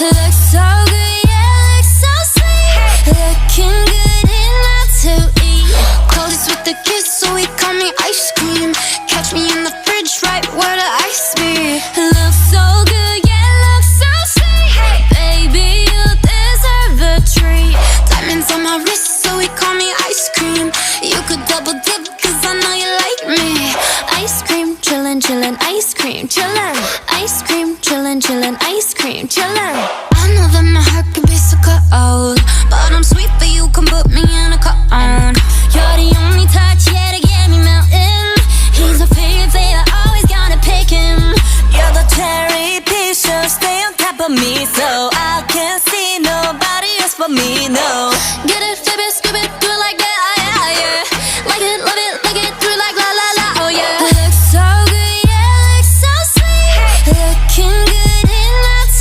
Looks so good, yeah, looks so sweet. Looking good enough to eat. Coldest with the kiss, so he call me ice cream. Catch me in the fridge, right where the ice be. Looks so good, yeah, looks so sweet. Baby, you deserve a treat. Diamonds on my wrist, so he call me ice cream. You could double dip, cause I know you like me. Ice cream, chillin', chillin', ice cream, chillin'. Ice cream, chillin', chillin', ice cream, chillin'. I know that my heart can be so cold, but I'm sweet, but you can put me in